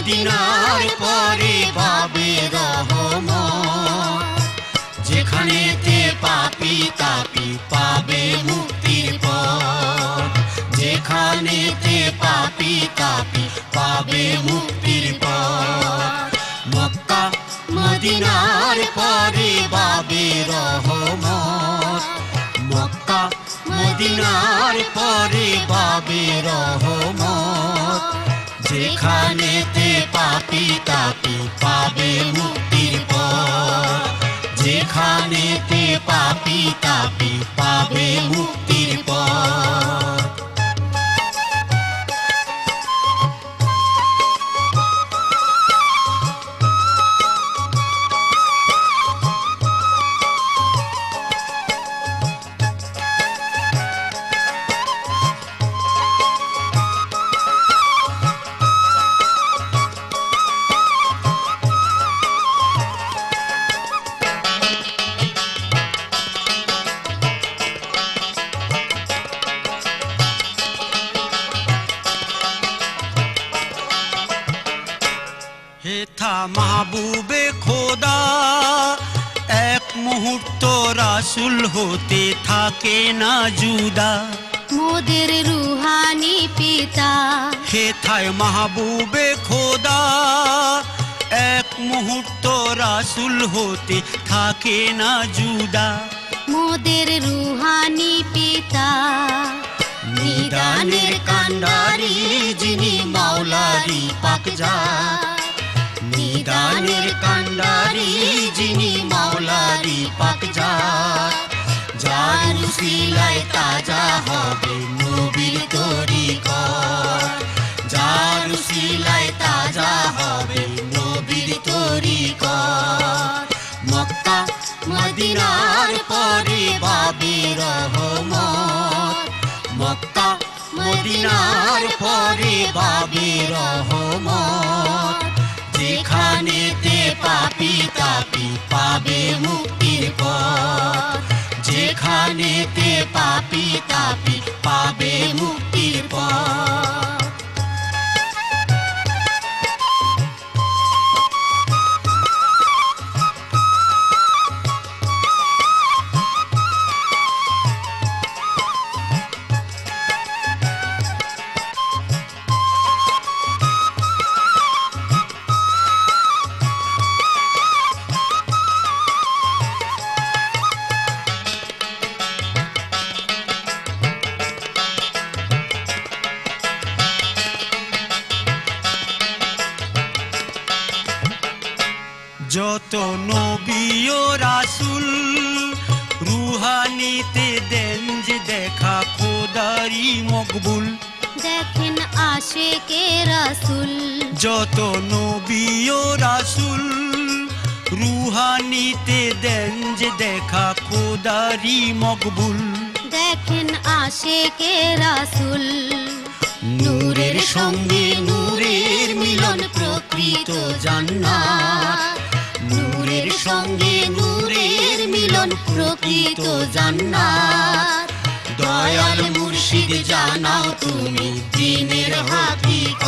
মদিনার পরে বাবে রহমত, যেখানেতে পাপী তাপী পাবে মুক্তির পথ, যেখানেতে পাপী তাপী পাবে মুক্তির পথ। মক্কা মদিনার পরে বাবে রহমত, মক্কা মদিনার পরে বাবে রহমত, যেখানেতে পাপী তাপী পাবে মুক্তির পথ, যেখানেতে পাপী তাপী পাবে মুক্তির পথ। হেথা মাহবুবে খোদা এক মুহূর্ত রাসূল হতে থাকে না জুদা, মোদের রুহানি পিতা। হেথায় মাহবুবে খোদা এক মুহূর্ত রাসূল হতে থাকে না জুদা, মোদের রুহানি পিতা। নিদানের কান্ডারি যিনি মাওলারি পাকজাত, নিদানের কান্ডারি যিনি মাওলারি পাকজাত, যার উসিলায় তাজা হবে নবীর তরিকত, যার উসিলায় তাজা হবে নবীর তরিকত। মক্কা মদিনার পরে বাবে রহমত, মক্কা মদিনার পরে বাবে রহমত, যেখানেতে পাপী তাপী পাবে মুক্তির পথ, যেখানেতে পাপী তাপী পাবে মুক্তির পথ। যত নবী ও রাসূল রুহানিতে দেন যে দেখা খোদারি মকবুল, দেখেন আশেকে রাসূল। যত নবী ও রাসূল রুহানিতে দেন যে দেখা খোদারি মকবুল, দেখেন আশেকে রাসূল। নূরের সঙ্গে নূরের মিলন প্রকৃত জান্নাত, নূরের সঙ্গে নূরের মিলন প্রকৃত জান্নাত। দয়াল মুর্শিদ জানাও তুমি দ্বীনের হাকিকত,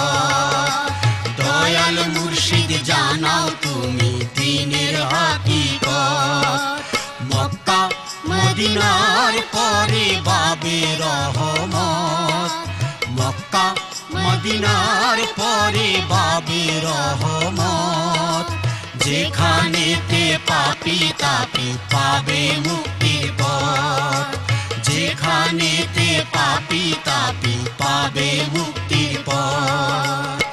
দয়াল মুর্শিদ জানাও তুমি দ্বীনের হাকিকত। মক্কা মদিনার পরে বাবে রহমত, মক্কা মদিনার পরে বাবে রহমত, যেখানেতে পাপী তাপী পাবে মুক্তির পথ, যেখানেতে পাপী তাপী পাবে মুক্তির পথ।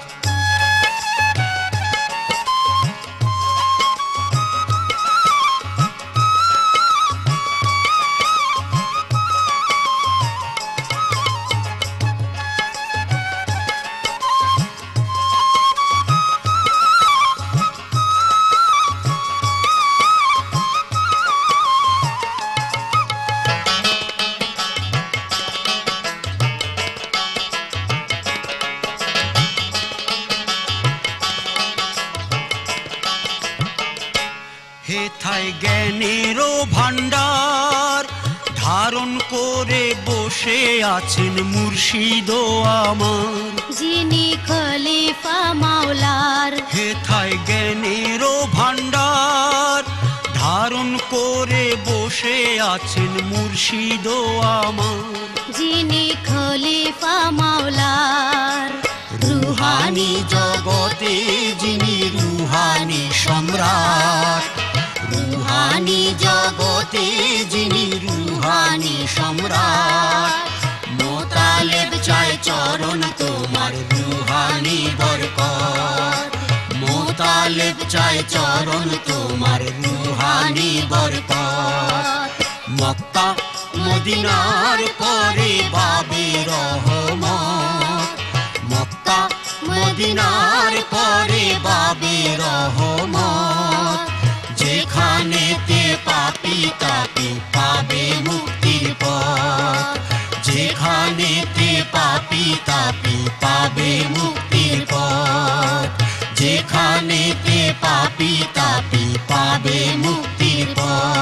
হেথায় জ্ঞানেরও ভান্ডার ধারণ করে বসে আছেন মুর্শিদ আমার, যিনি খলিফা খলিফা মাওলার হেথায় জ্ঞানেরও ভাণ্ডার ধারণ করে বসে আছেন মুর্শিদ আমার। যিনি খলিফা মাওলার রুহানি জগতে যিনি রুহানি সম্রাট, রুহানি জগতে যিনি রুহানি সম্রাট। মোতালেব চায় চরণ তোমার রুহানি বরকত, মোতালেব চায় চরণ তোমার রুহানি বরকত। মক্কা মদিনার পরে বাবে রহমত, মক্কা মদিনার পরে বাবে রহমত। যেখানেতে পাপী তাপী পাবে মুক্তির পথ, যেখানেতে পাপী তাপী পাবে মুক্তির পথ, যেখানেতে পাপী তাপী পাবে মুক্তির পথ।